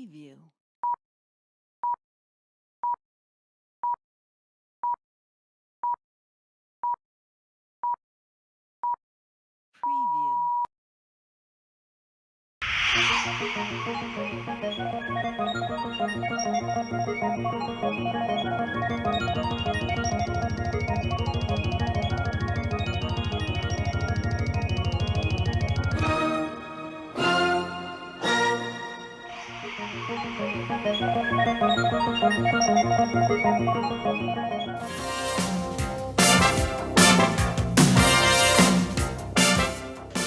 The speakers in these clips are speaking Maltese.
Preview. Preview.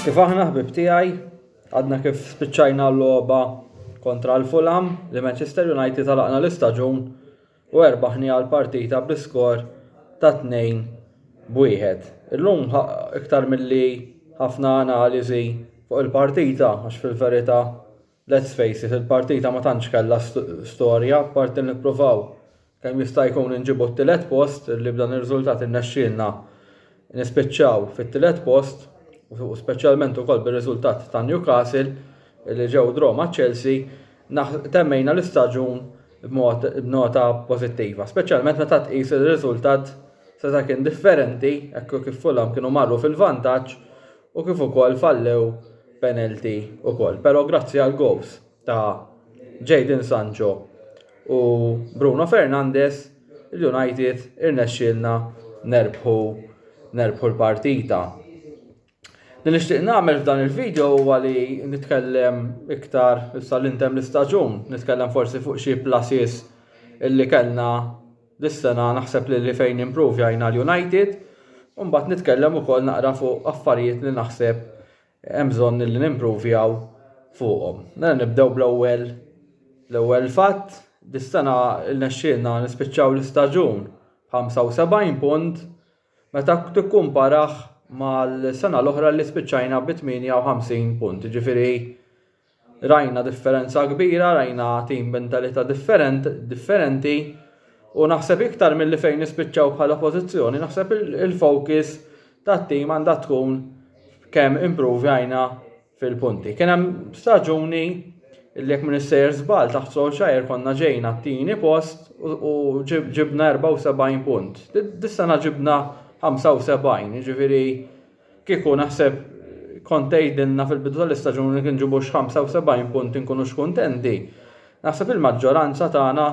Kif aħna ħbib tiegħi għadna kif spiċċajna l-logħba kontra l-Fulham li Manchester United talaqna l-istaġun u erbaħni għal partita bl-iskor ta' 2-1. Illum iktar milli ħafna analiżi fuq il-partita għax fil-verità let's face it, il-partita ma tantx kellha storja apparti nippruvaw kemm jista' jkun inġibu t-tielet post li b'dan ir-riżultat innexxielna nispiċċaw fit-tielet post u speċjalment ukoll bir-riżultat ta' Newcastle li ġew draw ma' Chelsea temmejna l-istaġun b'nota pożittiva, speċjalment meta tqis ir-riżultat seta' kien differenti hekk kif Fulham kienu marru fil-vantaġġ u kif ukoll fallew penalty ukoll. Però grazzi għal goals ta' Jadon Sancho u Bruno Fernandes il-United irnexxielna nerbħu l-partita. Li nixtieq nagħmel f'dan il-video huwa li nitkellem iktar issa l-intem l-istaġun, nitkellem forsi fuq xi pluses illi kellna dis-sena naħseb li fejn improvjajna l-United u mbagħad nitkellem ukoll naqra fuq affarijiet li naħseb hemm bżonn li nimprovjaw fuqhom. Nibdew bl-ewwel fatt, dis-sena rnexxielna nispiċċaw l-istaġun 75 punt meta tikkumparah mal-sena l-oħra li spiċċajna b'58 punt. Ġifieri rajna differenza kbira, rajna tim mentalità differenti u naħseb iktar milli fejn nispiċċaw bħala pożizzjoni, naħseb il-focus tat-tim għandha tkun kemm improvjajna fil-punti. Kien hemm staġuni li jekk Minister żball taħt Solskjaer konna ġejna t-tieni post u ġibna 74 punt. Dis-sena ġibna 75, ġifieri kieku naħseb kont tgħidilna fil-bidu tal-istaġun li kien ġibu 75 punt inkunu x'kuntenti. Naħseb il-maġġoranza tagħna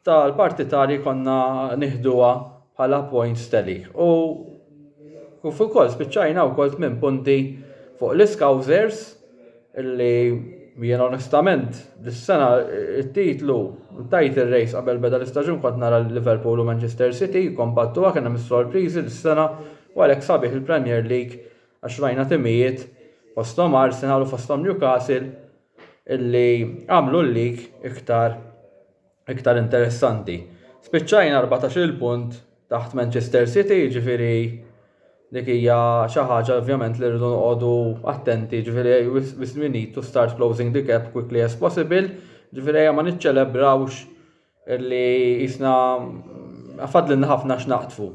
tal-partitari konna nieħduha bħala points telik. U fuq ukoll spiċċajna wkoll 8 punti fuq l-Scousers illi jien onestament dis-sena it-titlu title race qabel beda l-istaġun kont nara Liverpool u Manchester City kompattuha kien hemm is-sorpriżi dis-sena u għalhekk sabiħ il-Premier League għax rajna timijiet fosthom Arsenal u fosthom Newcastle illi għamlu l-league iktar interessanti. Spiċċajna 14 punt taħt Manchester City, ġifieri dik hija xi ħaġa ovvjament li rridu noqogħdu attenti, ġifieri we need to start closing the gap quickly as possible, ġifieri ma niċċelebrawx illi jisna fadlilna ħafna x'naqtfu.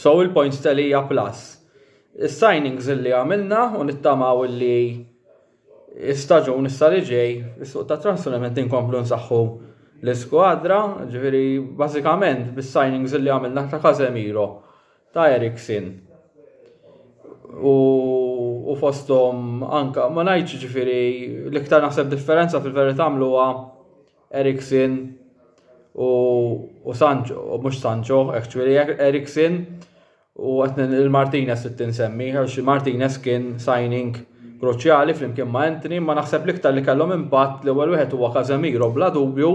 So il-points tal-hija plus. Is-signings illi għamilna u nittamaw illi istaġun issa li ġej, is-suq ta' trasferiment inkomplu nsaħħu l-iskwadra, ġifieri bażikament bis-signings illi għamilna ta' Casemiro, ta' Eriksen u fosthom anka ma ngħidx ġifieri l-iktar naħseb differenza fil-verità għamluha Eriksen u Sancho, u mhux Sancho, actually Eriksen u il-Martinez tinsemmi, għax Martinez kien signing kruċjali flimkien ma' Anthony, ma naħseb l-iktar li kellhom impatt l-ewwel wieħed huwa Casemiro bla dubju,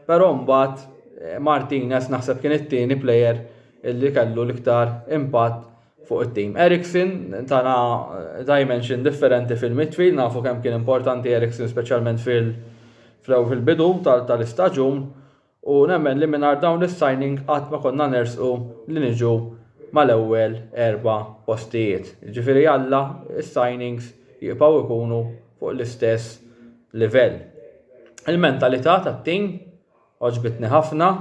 però mbagħad Martinez naħseb kien it-tieni plejer illi kellu l-iktar impatt fuq it-tim. Eriksen tana dimension differenti fil-midfield, nafu kemm kien importanti Eriksen speċjalment fil-bidu tal-istaġun u nemmen li mingħajr dawn is-signing qatt ma konna nersqu li niġu mal-ewwel 4 postijiet. Ġifieri alla is-signings jibqgħu jkunu fuq l-istess livell. Il-mentalità tat-tim għoġbitni ħafna.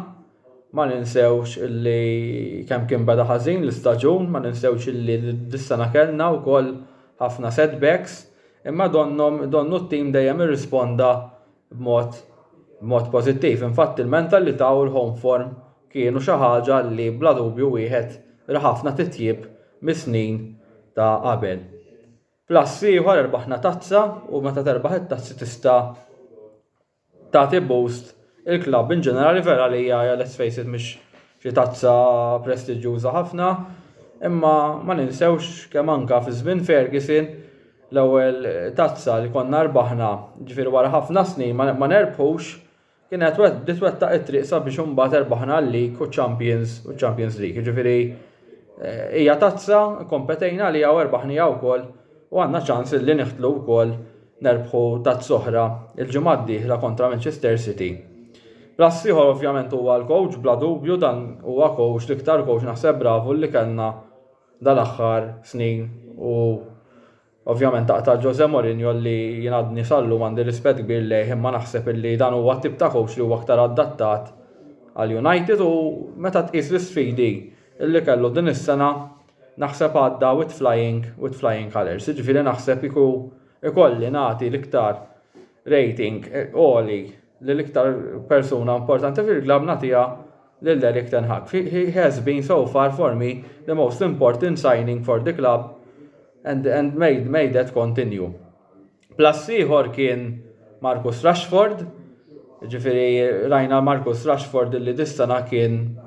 Ma ninsewx illi kemm kien beda ħażin l-istaġun, ma ninsewx illi dis-sena kellna wkoll ħafna setbacks, imma donnu t-tim dejjem irrisponda b'mod pożittiv. Infatti il-mentalità u l-home form kienu xi ħaġa li bla dubju wieħed ra ħafna titjib mis-snin ta' qabel. Plus ieħor erbaħna tazza u meta terbaħ it-tazzi tista' tagħti boost il-klabb in ġenerali vera li hija let's face it mhix xi tazza prestiġjuża ħafna, imma ma ninsewx kemm anke fi żmien Ferguson l-ewwel tazza li konna rbaħna ġifieri wara ħafna snin ma nerbħux kienet twettaq it-triq sabiex imbagħad erbaħna l-League u Champions League. Ġifieri hija tazza kompetejna li u erbaħnija wkoll u għandna ċans li nieħdlu wkoll nerbħu tazza oħra il-ġimgħa d-dieħla kontra Manchester City. Plus ieħor ovvjament huwa l-coach bla dubju dan huwa coach l-iktar coach naħseb bravu li kellna dal-aħħar snin u ovvjament ta' Jose Mourinho li jingħadni sallu għandi rispett kbir lejh imma naħseb illi dan huwa tip ta' coach li huwa aktar adattat għal United u meta tqis l-isfidi illi kellu din is-sena naħseb għadda with flying colours. Jiġifieri naħseb ikolli nagħti l-iktar rating għoli l-iktar persuna importanti fil-klabb nagħtiha lil Erik ten Hag. He has been so far for me the most important signing for the club and made that continue. Plus ieħor kien Marcus Rashford, ġifieri rajna Marcus Rashford li dis-sena kien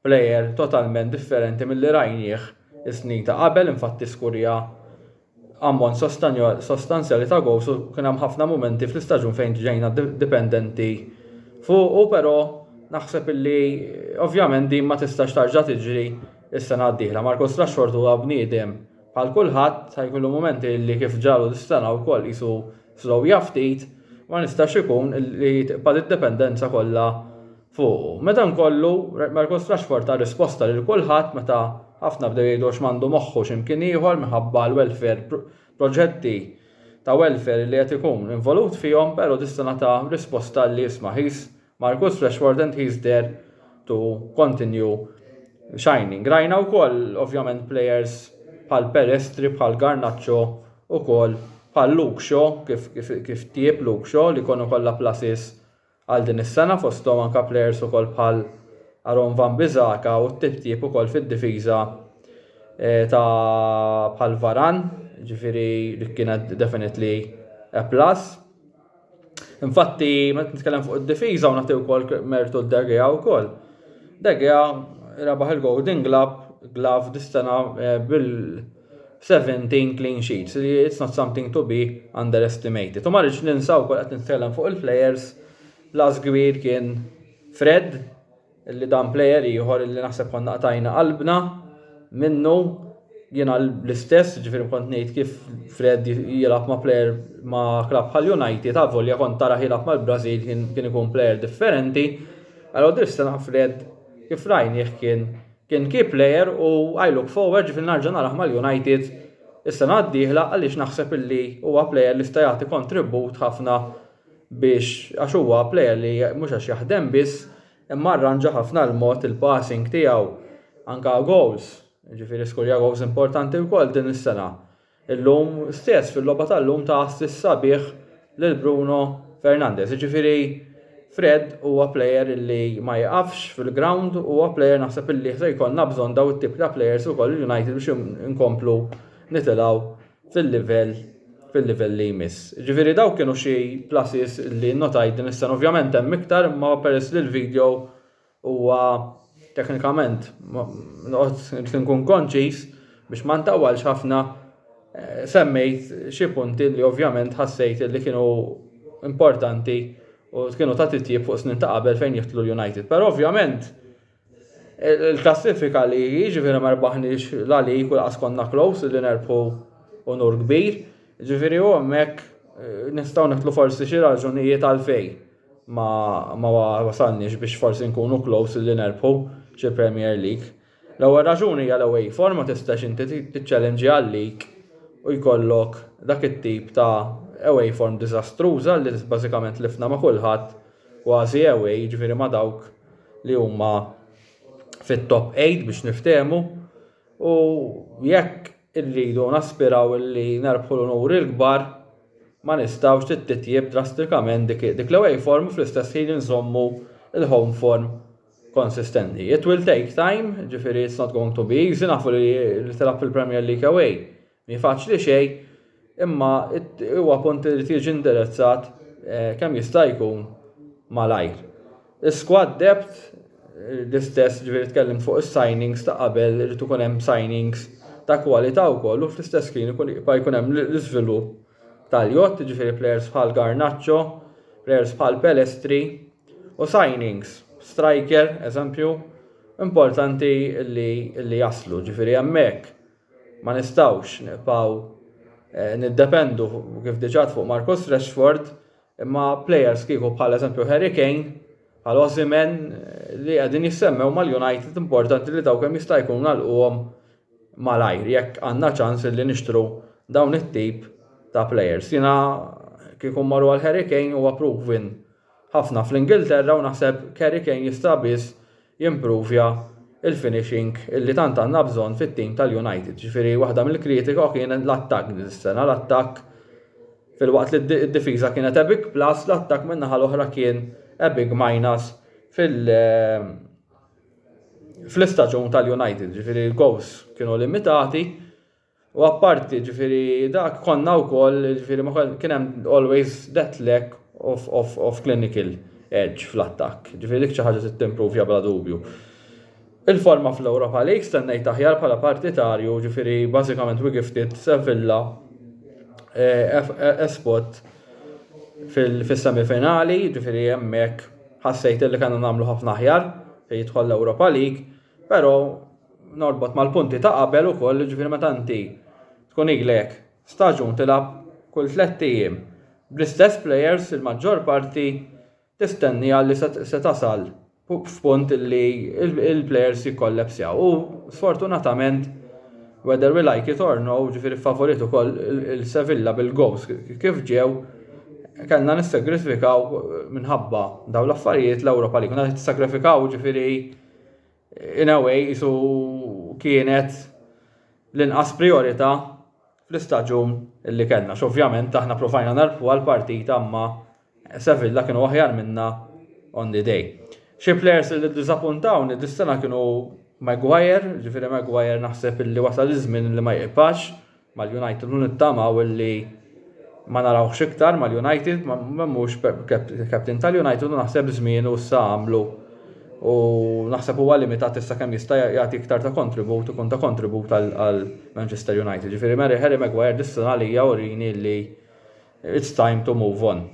player totalment differenti milli rajnieh is-snin ta' qabel, infatti skurja ammont sostanzjali ta' gows u kien hemm ħafna momenti fl-istaġun fejn ġejna dipendenti fuq, però naħseb illi ovvjament din ma tistax tarġa' tiġri is-sena d-dieħla. Marcus Rashford huwa bniedem bħal kulħadd ħajkollu momenti li kif ġalu dis-sena wkoll qisu slow jaftit ma nistax ikun li tibqa' id-dipendenza kollha fuq. Meta nkollu Marcus Rashford ta' risposta lil kulħadd meta ħafna bdew jgħidu x'mandu moħħu x'imkien ieħor minħabba l-welfare proġetti ta' welfare li qed ikun involut fihom, però dis-sena ta' risposta li isma' he's Marcus Rashford and he's there to continue shining. Rajna wkoll ovvjament players bħal Perestri, bħal Garnacho ukoll bħal Luke Shaw kif tieb Luke Shaw li konu kollha pluses għal din is-sena fosthom anke players ukoll bħal Aaron Van Bissaka u t-tibtieb ukoll fid-difiża ta' bħal Varan, ġifieri li kienet definitely a plus. Infatti meta nitkellem fuq id-difiża u nagħti wkoll mertu d-De Gea wkoll. De Gea rebaħ il-Golden Glove dis-sena bil-17 clean sheets. It's not something to be underestimated. U ma rridx ninsaw wkoll qed nitkellem fuq il-players plus kbir kien Fred, illi dan player ieħor illi naħseb konna qtajna qalbna minnu jiena l-istess, ġifieri kont ngħid kif Fred jilgħab ma' player ma' klabb bħal United volja kont tara jilgħab mal-Brażil kien ikun player differenti. Allura dis-sena Fred kif rajnieh kien key player u I look forward ġifieri narġa' naraħ mal-United is-sena d-dieħla għaliex naħseb illi huwa player li sta jagħti kontribut ħafna biex għax huwa player li mhux għax jaħdem biss imma arranġa ħafna l-mod il-passing tiegħu anke goals. Ġifieri skurja goals importanti wkoll din is-sena. Illum stess fil-logħba tal-lum ta' assist sabiħ lil Bruno Fernandes. Ġifieri Fred huwa player illi ma jaqafx fil-ground u huwa player naħseb illi se jkollna bżonn daw it-tip ta' players ukoll United biex inkomplu nitilgħu fil-livell li jmiss. Ġifieri daw kienu xi pluses li notajt din is-sena ovvjament hemm iktar ma peress li l-video huwa teknikament noqgħod nkun konċis biex ma ntawwalx ħafna semmejt xi punti li ovvjament ħassejt li kienu importanti u kienu ta' titjib fuq snin ta' qabel fejn jieħdlu l-United. Però ovvjament il-klassifika li ġifieri ma rbaħniex la li laqas konna close li nerbħu onur kbir. Ġifieri u hemmhekk nistgħu neħtlu forsi xi raġunijiet għalfejn ma wasalniex biex forsi nkunu close li nerbħu xi Premier League. L-ewwel raġuni hija l-away form ma tistax inti tiċċallenġi għal-league u jkollok dak it-tip ta' away form diżastruża li bażikament lifna ma' kulħadd kważi away, ġifieri ma' dawk li huma fit-top 8 biex niftehmu u jekk irridu naspiraw li nerbħu l-onuri l-kbar ma nistgħux titjib drastikament dik l-away form fl-istess ħin nżommu il-home form konsistenti. It will take time, ġifieri it's not going to be easy, nafu li tilab fil-Premier League away. Mi faċli xejn, imma huwa punt li tiġi indirizzat kemm jista' jkun malajr. Is-squad depth l-istess ġifieri tkellim fuq is-signings ta' qabel irid ikun hemm signings ta' kwalità wkoll u fl-istess ħin jkun hemm l-iżvilupp tal-jott, ġifieri players bħal Garnacho, players bħal Pelestri u signings. Striker, eżempju, importanti li jaslu, ġifieri hemmhekk ma nistgħux nibqgħu niddependu kif diġà fuq Marcus Rashford, imma players kieku bħal eżempju Harry Kane, bħal Osimhen li qegħdin jissemmew mal-United importanti li dawk kemm jista' jkun nagħlquhom malajr jekk għandna ċans li nixtru dawn it-tip ta' players. Jiena kieku marru għal Harry Kane huwa proven ħafna fl-Ingilterra u naħseb Harry Kane jista' biss jimprovja il-finishing illi tant għandna bżonn fit-tim tal-United. Ġifieri waħda mill-kritika kienet l-attakk din is-sena, l-attakk fil-waqt li d-difiża kienet a big plus, l-attakk min-naħa l-oħra kien a big minus fl-istaġun tal-United. Ġifieri l-goals kienu limitati u apparti ġifieri dak konna wkoll ġifieri kien hemm always that lack of clinical edge fl-attakk. Ġifieri dik xi ħaġa tittimprovja bla dubju. Il-forma fl-Europa League stennejt aħjar bħala partitarju, ġifieri bażikament we gifted Sevilla spot fis-semifinali, ġifieri hemmhekk ħassejt li kellna nagħmlu ħafna aħjar fejn jidħol l-Europa League, però norbot mal-punti ta' qabel ukoll ġifieri meta inti tkun iglek staġun tilab kull 3 ijiem bl-istess players il-maġġor parti tistenni għalli se tasal f'punt li il-players jikkollapsjaw. U sfortunatament, whether we like it or no, ġifieri favorit ukoll il-Sevilla bil-goals kif ġew, kellna nissagrifikaw minħabba daw l-affarijiet l-Ewropa League. Kuna nissagrifikaw ġifieri in a way isu kienet l-inqas priorità fl-istaġun illi kellna. Ovvjament aħna provajna narbħu għal-partita imma Sevilla kienu aħjar minna on the day. Xi players li ddiżappuntaw dis-sena kienu Maguire, ġifieri Maguire naħseb illi wasal iż-żmien li ma jibqax mal-United u nittamaw illi ma narawx iktar mal-United, ma mhux kaptin tal-United u naħseb żmien u issa għamlu u naħseb huwa limitat issa kemm jista' jagħti iktar ta' kontribut ikun ta' kontribut għal Manchester United. Ġifieri Harry Maguire dis-sena għalija urini li it's time to move on.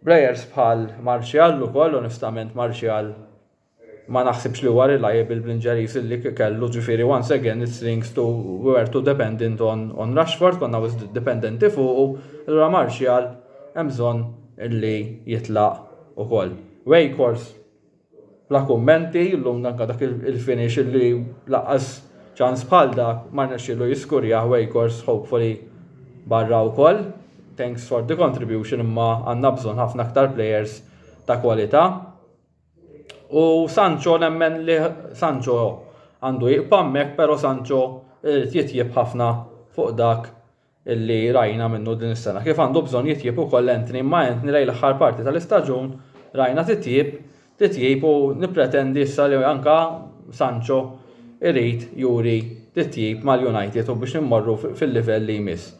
Players bħal Martial ukoll, onestament Martial ma naħsibx li huwa reliable bl-injuries li kellu, ġifieri once again it links to we were too dependent on Rashford, konna was dependenti fuq, allura Martial hemm bżonn illi jitlaq ukoll. Wakehorse bla kummenti, llum anke dak il-finish illi laqqas ċans bħal dak ma rnexxielu jiskurjah Wakehorse hopefully barra wkoll. Thanks for the contribution, imma għandna bżonn ħafna aktar players ta' kwalità. U Sancho nemmen li Sancho għandu jibqa' hemmhekk, però Sancho jitjieb ħafna fuq dak illi rajna minnu din is-sena. Kif għandu bżonn jitjieb ukoll Anthony, ma Anthony lejn l-aħħar parti tal-istaġun rajna titjieb u nippretendi issa li anka Sancho irid juri titjieb mal-United u biex nimmorru fil-livell li jmiss.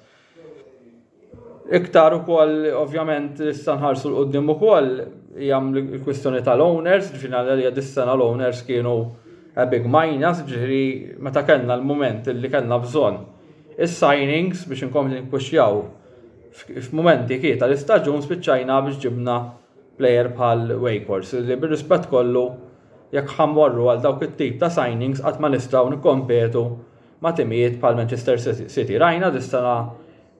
Iktar ukoll ovvjament issa nħarsu l-qudiem ukoll hija l-kwistjoni tal-owners, ġifieri li dis-sena l-owners kienu a big minus, ġifieri meta kellna l-mument li kellna bżonn is-signings biex inkomplu nippuxjaw f'mumenti kieta tal-istaġun spiċċajna biex ġibna player bħal Wakehorse li bir-rispett kollu jekk ħammorru għal dawk it-tip ta' signings qatt ma nistgħu nikkompetu ma' timijiet bħal Manchester City. Rajna dis-sena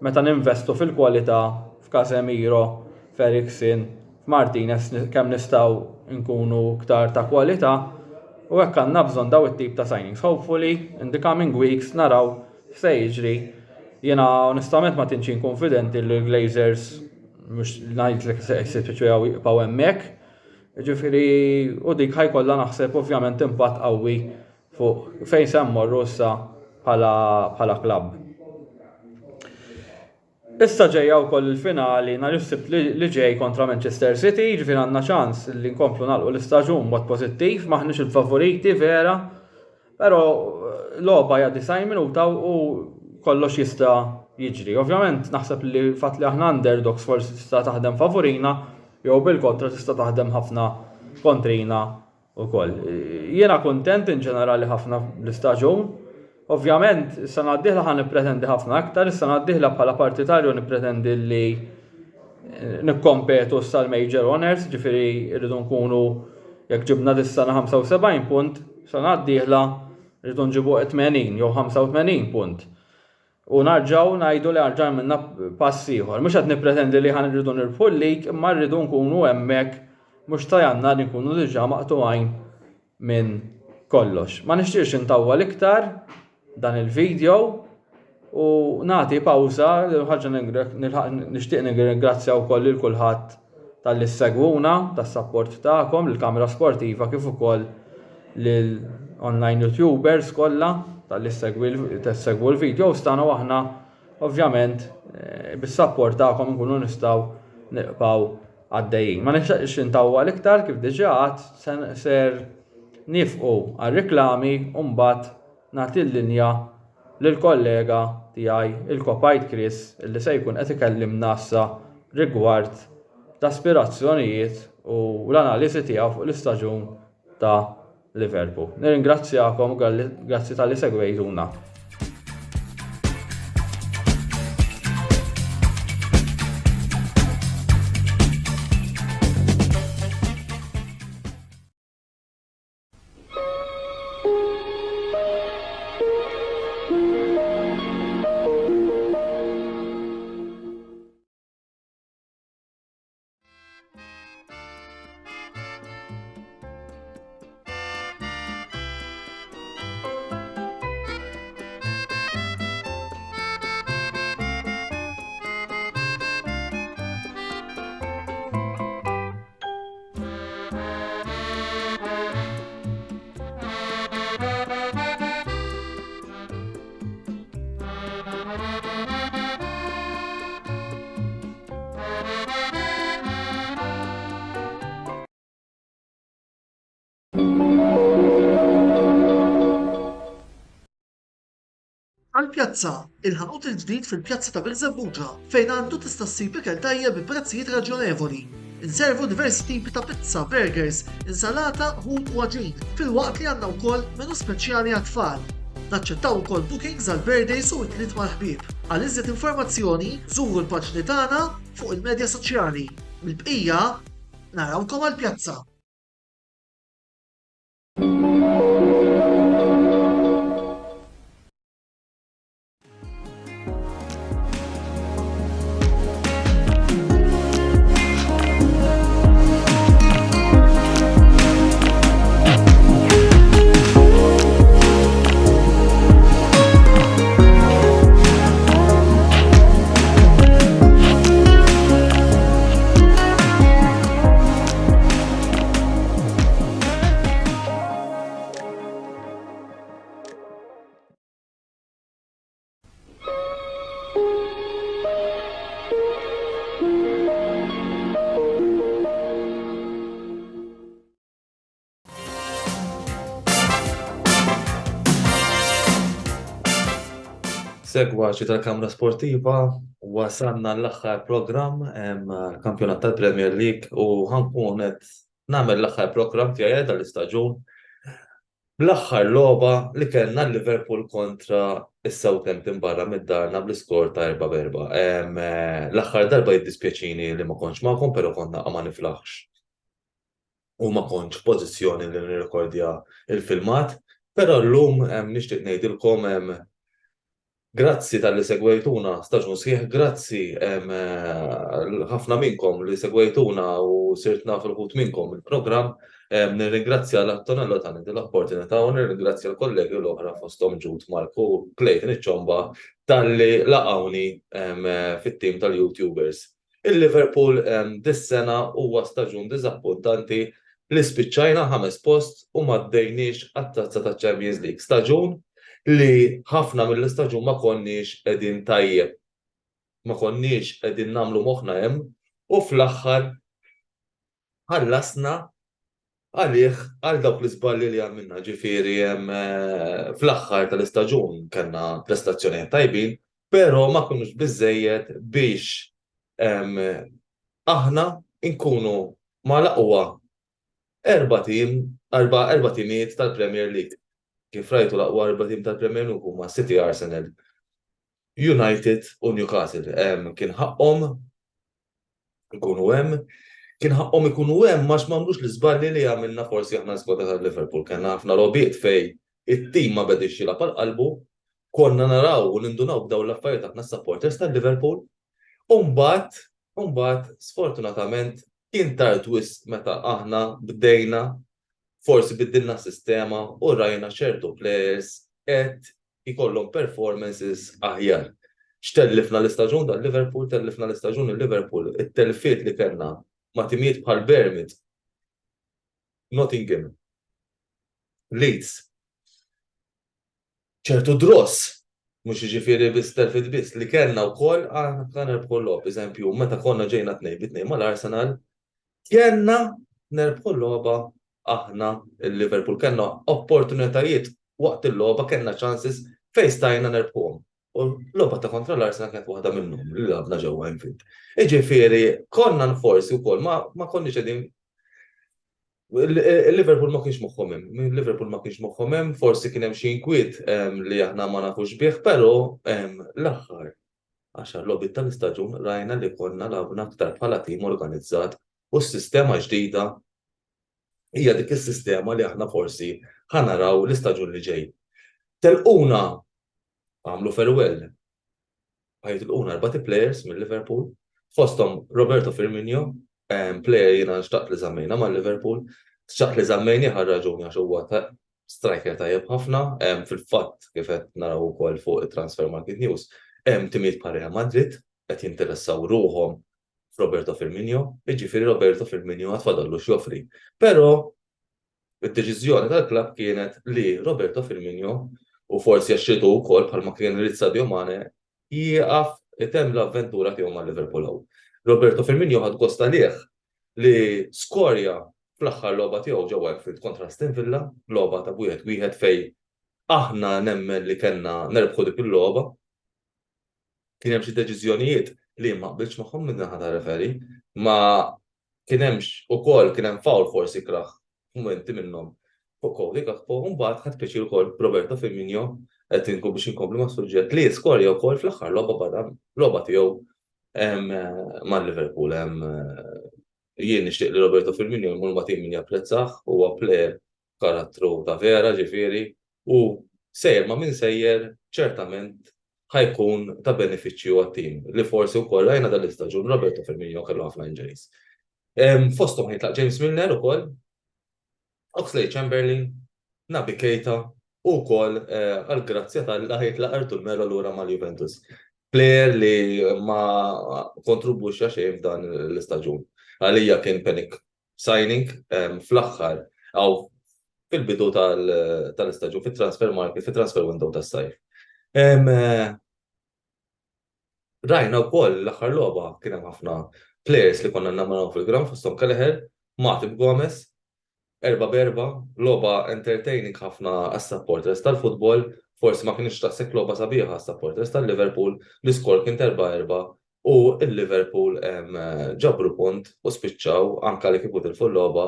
meta ninvestu fil-kwalità f'Casemiro, Ferguson, f'Martinez kemm nistgħu nkunu iktar ta' kwalità u hekk għandna bżonn daw it-tip ta' signings. Hopefully in the coming weeks naraw se jiġri. Jiena onestament ma tinċin konfidenti li l-Glazers mhux ngħidlek se jispiċċaw jibqgħu hemmhekk. Ġifieri u dik ħajkollha naħseb ovvjament impatt qawwi fuq fejn se mmorru issa bħala klabb. Issa ġejja wkoll il-finali nhar is-sibt li ġej kontra Manchester City, ġifier għandna ċans li nkomplu nagħlqu l-istaġun b'mod pożittiv, maħniex il-favoriti vera, però logħba hija 90 minuta u kollox jista' jiġri. Ovvjament naħseb li fatt li aħna underdogs forsi tista' taħdem favorina jew bil-kontra tista' taħdem ħafna kontrina wkoll. Jiena kuntent in ġenerali ħafna bl-istaġun. Ovvjament, is-sena d-dieħla ħan nippretendi ħafna aktar, is-sena d-dieħla bħala partitarju nippretendi li nikkompetu sal-Major Honors, ġifieri rridu nkunu jekk ġibna dis-sena 75 punt, sena d-dieħla rridu nġibu 80 jew 85 punt. U narġaw ngħidu li arġan minna pass ieħor. Mhux qed nippretendi li ħan irridu nirbħu l-lig, imma rridu nkunu hemmhekk mhux ta' janna li nkunu diġà maqtugħin minn kollox. Ma nixtieqx intawwal iktar dan il-video u nagħti pawża ħaġa nixtieq ningrazzja wkoll lil kulħadd tal-li segwuna, tas-sapport tagħkom, lill-Kamra Sportiva kif ukoll lil online YouTubers kollha tal-li segwu l-video stana aħna ovvjament bis-sapport tagħkom nkunu nistgħu nibqgħu għaddejjin. Ma nixtieqx intawwal iktar kif diġà għadt ser nifqu għar-riklami u mbagħad nagħti l-linja lill-kollega tiegħi il-Kopajt Chris illi se jkun qed ikellimna issa rigward l-aspirazzjonijiet u l-analiżi tiegħu fuq l-istaġun ta' Liverpool. Nirringrazzjakom u grazzi tal-li segwejtuna. Għall-pjazza, il-ħanut il-ġdid fil-pjazza ta' Birżebbuġa fejn għandu tista' ssib ikel tajjeb bi prezzijiet raġonevoli. Inservu diversi tipi ta' pizza, burgers, insalata, ħut u għaġin, fil-waqt li għandna wkoll menu speċjali għat-tfal. Naċċettaw ukoll bookings għal birthdays u t-tliet mal-ħbieb. Għal iżjed informazzjoni, żuru l-paġni tagħna fuq il-medja soċjali. Mill-bqija, narawkom għall-pjazza. Segwaċi tal-Kamra Sportiva, wasanna l-aħħar programm kampjonat tal-Premier League u ħankun qed nagħmel l-aħħar programm tiegħi tal-istaġun bl-aħħar logħba li kellna Liverpool kontra is-Southampton barra mid-darna bl-iskor ta' 4-4. L-aħħar darba jiddispjaċini li ma kontx magħkom, però konna ma niflaħx. U ma kontx f'pożizzjoni li nirrekordja il-filmat, però llum nixtieq ngħidilkom grazzi tal-li segwejtuna staġun sħiħ, grazzi ħafna minnkom li segwejtuna u sirt naf il-ħut minnkom il-programm. Nirringrazzja l-Antonello tani dil-opportunità u nirringrazzja l-kollegi l-oħra fostom Ġud Marku Clayton iċ-ċomba tal-li laqawni fit-tim tal-YouTubers. Il-Liverpool dis-sena huwa staġun diżappuntanti li spiċċajna 5 post u ma ddejniex għat-tazza ta' Champions League. Staġun li ħafna mill-istaġun ma konniex qegħdin tajjeb. ma konniex qegħdin nagħmlu moħħna hemm u fl-aħħar ħallasna għalih għal dawk l-iżballi li għamilna ġifieri fl-aħħar tal-istaġun kellna prestazzjonijiet tajbin, però ma kunux biżżejjed biex aħna nkunu ma l-aqwa erba' timijiet tal-Premier League. Kif rajtu l-aqwa erba' tim tal-Premier League huma City, Arsenal, United u Newcastle. Kien ħaqhom ikunu hemm, kien ħaqhom ikunu hemm għax m'għamlux l-iżballi li għamilna forsi aħna skota tal-Liverpool. Kellna ħafna robiet fej it-tim ma bedix jilgħab għall-qalbu, konna naraw u nindunaw b'dawn l-affarijiet aħna supporters tal-Liverpool. U mbagħad sfortunatament kien tard wisq meta aħna bdejna forsi biddilna s-sistema u rajna ċertu players qed ikollhom performances aħjar. X'tellifna l-istaġun tal-Liverpool, tellifna l-istaġun il-Liverpool, it-telfiet li kellna ma' timijiet bħal Bournemouth, Nottingham, Leeds, ċertu dross, mhux jiġifieri biss telfiet biss li kellna wkoll kan nerbħu l-logħba, eżempju, meta konna ġejna 2-2 mal-Arsenal, kellna nerbħu l-logħba aħna il-Liverpool, kellna opportunitajiet waqt il-logħba, kellna chances fejn stajna nerbħuhom. U l-logħba ta' kontra l-Arsenal kienet waħda minnhom li labna ġewwa Anfield. Jiġifieri konna forsi wkoll ma konniex qegħdin il-Liverpool ma kienx moħħhom hemm, il-Liverpool ma kienx moħħhom hemm, forsi kien hemm xi inkwiet li aħna ma nafux bih, però l-aħħar 10 logħbiet tal-istaġun rajna li konna labna aktar bħala tim organizzat u s-sistema ġdida hija dik is-sistema li aħna forsi ħanaraw l-istaġun li ġej. Telquna għamlu farewell. Ħajtilquna 4 players mill-Liverpool, fosthom Roberto Firmino, player jiena xtaqt li żammejna mal-Liverpool, xtaqt li żammejni ħar raġuni għax huwa striker tajjeb ħafna, fil-fatt kif qed naraw ukoll fuq it-Transfer Market News, timijiet bħal Real Madrid qed jinteressaw ruhom f'Roberto Firmino, jiġifieri Roberto Firmino għad fadallu x'joffri. Però id-deċiżjoni tal-klabb kienet li Roberto Firmino u forsi għaxxitu wkoll bħalma kien irid Sadio Mane jieqaf itemm l-avventura tiegħu mal-Liverpool hawn. Roberto Firmino ħad gost għalih li skorja fl-aħħar logħba tiegħu ġewwa Anfield kontra Aston Villa, logħba ta' wieħed fejn aħna nemmen li kellna nerbħu dik il-logħba. Kien hemm xi deċiżjonijiet li ma qbilx magħhom minn naħa ta' referi, ma kien hemmx ukoll kien hemm fawl forsi kraħ mumenti minnhom fuq Cody Gakpo, u mbagħad ħadd pjaċir ukoll Roberto Firmino qed inkun biex inkomplu mas-suġġett li skorja wkoll fl-aħħar logħba tiegħu mal-Liverpool. Jien nixtieq li Roberto Firmino jmur ma' tim min japprezzah, huwa plejer karattru ta' vera ġifieri u sejjer ma' min sejjer ċertament ħajkun ta' benefiċċju għat-tim li forsi wkoll rajna dal-istaġun Roberto Firmino kellu ħafna injuries. Fosthom ħajtlaq James Milner ukoll, Oxlade Chamberlain, Naby Keita u wkoll għall-grazzja tal-Alla ħajtlaq Artur Melo lura mal-Juventus. Player li ma kontribwixxa xejn f'dan l-istaġun. Għalija kien panic signing fl-aħħar aw fil-bidu tal-istaġun fit-transfer market, fit-transfer window tas-sajf. Rajna wkoll l-aħħar logħba kien hemm ħafna players li konna nagħmlu fil-ground fosthom Kelleher, Matip Gomez, 4-4, logħba entertaining ħafna għas-supporters tal-futbol. Forsi ma kienx taqsek logħba sabiħa għas-supporters tal-Liverpool, l-iskor kien 4-4 u l-Liverpool ġabru punt u spiċċaw anke li kieku tilfu l-logħba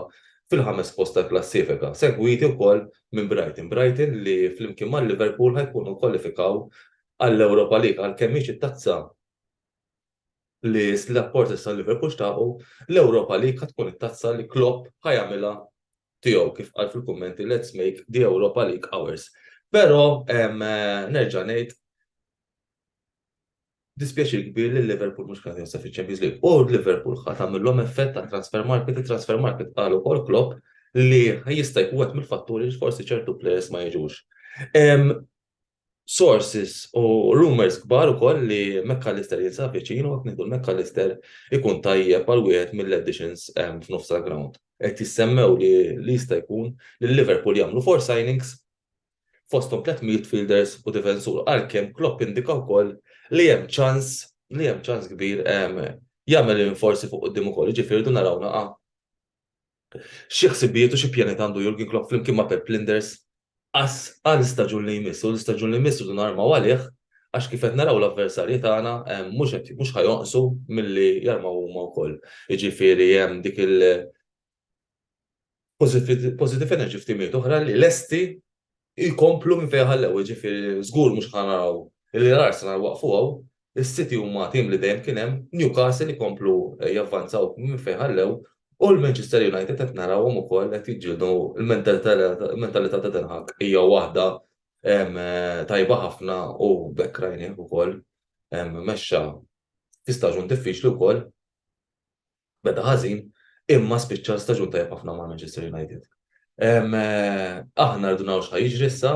fil-5 post tal-klassifika. Segwiti wkoll minn Brighton. Brighton li flimkien mal-Liverpool ħajkunu kwalifikaw għall-Europa League għalkemm mhix it-tazza li l-supporters tal-Liverpool xtaqu, l-Europa League ħad tkun it-tazza li Klopp ħajamilha tiegħu kif qal fil-kummenti, let's make the Europa League ours. Però nerġa' ngħid dispjaċir kbir li Liverpool mhux kien josef fiċ-Champions League. U Liverpool ħadd tagħmilhom effett tat-transfer market, it-transfer market qal ukoll Klopp li jista' jkun wieħed mill-fatturi li forsi ċertu players ma jiġux. Sources u rumors kbar ukoll li McAllister jinsab viċin u qed ngħidu McAllister ikun tajjeb għal wieħed mill-additions f'nofs ground. Qed jissemmew li jista' jkun li Liverpool jagħmlu 4 signings fosthom 3 midfielders u difensur għalkemm Klopp indika wkoll li hemm ċans li hemm ċans kbir jagħmel rinforzi fuq quddiem ukoll, jiġifieri du naraw naqa' xi ħsibijiet u xi pjaniet għandu Jurgen Klopp flimkien ma' Pep Linders għall-istaġun li jmissu, l-istaġun li jmissu du narmaw għalih għax kif qed naraw l-avversarji tagħna mhux ħajonqsu milli jarmaw huma wkoll. Jiġifieri hemm dik positive energy f'timijiet oħra li lesti jkomplu minn fejn ħallew, jiġifieri żgur mhux ħanaraw li l-Arsenal waqfuhom, is-City huma tim li dejjem kien hemm, Newcastle ikomplu javvanzaw minn fejn ħallew u l-Manchester United qed narawhom ukoll qed jiġġieldu l-mentalità ta' Ten Hag hija waħda tajba ħafna u bekk rajnieh ukoll mexxa fi staġun diffiċli wkoll beda ħażin imma spiċċa staġun tajjeb ħafna ma' Manchester United. Aħna rridu naraw x'ħajjiġri issa,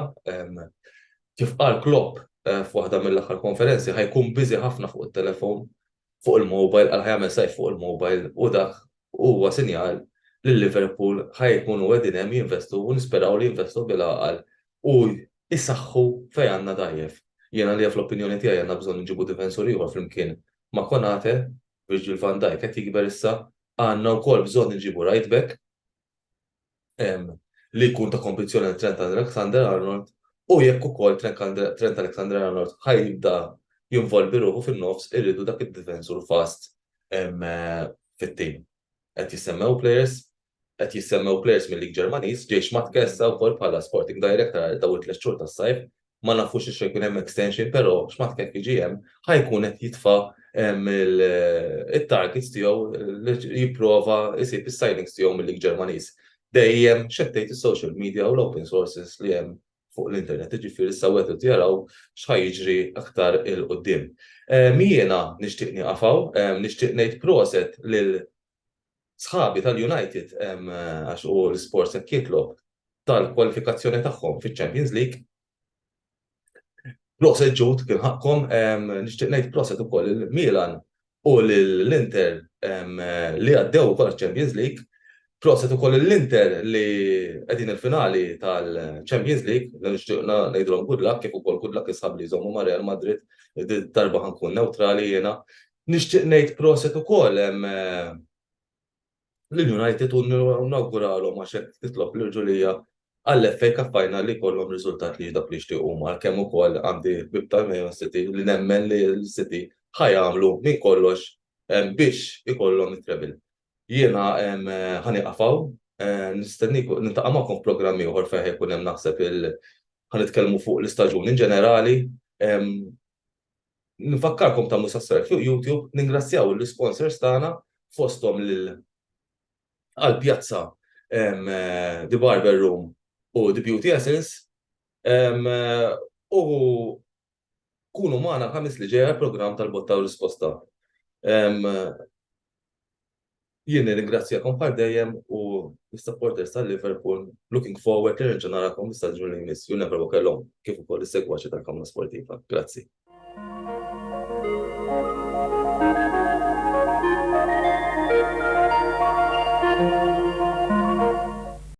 kif qal Klopp f'waħda mill-aħħar konferenzi ħajkun biżi ħafna fuq it-telefon, fuq il-mobile, għal ħajamel sajf fuq il-mobile u dak huwa sinjal li Liverpool ħajkunu qegħdin hemm jinvestu u nisperaw li jinvestu bil-għaqal u jsaħħu fejn għandna dajjef. Jiena li fl-opinjoni tiegħi għandna bżonn nġibu difensur ieħor flimkien ma' Konate, Virgil van Dijk qed jikber issa, għandna wkoll bżonn nġibu right back li jkun ta' kompetizzjoni għal Trent Alexander-Arnold u jekk ukoll Trent Alexander-Arnold ħajibda jinvolvi ruħu fin-nofs irridu dak id-difensur fast fit-tim. Qed jissemmew players mill-lig Ġermaniż, ġej Schmatke issa wkoll bħala sporting director daw it-tliet xhur tas-sajf, ma nafux ix jkun hemm extension, però Schmatke jiġi hemm ħajkun qed jitfa' it-targets tiegħu jipprova jsib is-signings tiegħu mill-lig Ġermaniż. Dejjem xettejt is-social media u l-open sources li hemm fuq l-internet, jiġifieri issa wetu jaraw x'ħajjiġri aktar il-qudiem. Jiena nixtieq nieqafaw, nixtieq ngħid proset lil sħabi tal-United għax u l-sports qed jitlob tal-kwalifikazzjoni tagħhom fiċ-Champions League. Proset ġud kien ħaqkom, nixtieq ngħid proset ukoll il-Milan u l-Inter li għaddew ukoll Champions League. Proset ukoll l-Inter li qegħdin il-finali tal-Champions League, li nixtieq ngħidulhom good luck kif ukoll good luck isħab li jżommu ma' Real Madrid, darba ħankun neutrali jiena. Nixtieq ngħid proset ukoll l-United u nawguralhom għax hekk titlob l-irġulija għall-FA Cup Final li jkollhom riżultat li dak li jixtiequ għalkemm ukoll għandi bibta Man City li nemmen li l-City ħajamlu minn kollox biex ikollhom it-treble. Jiena ħaniqafaw, nistenniku nintaqa' magħkom f'programm ieħor fejn jkun hemm naħseb ħanitkellmu fuq l-istaġun in ġenerali. Nfakkarkom ta' musassar fuq YouTube, ningrazzjaw l-sponsors tagħna fosthom għall-pjazza The Barber Room u The Beauty Essence u kunu magħna ħames li ġejja programm tal-botta u risposta. Jien nirringrazzjakom bħal dejjem u l-supporters tal-Liverpool looking forward li nerġa' narakom l-istaġun li jmiss. You never walk alone kif ukoll is-segwaċi tal-Kamra Sportiva. Grazzi.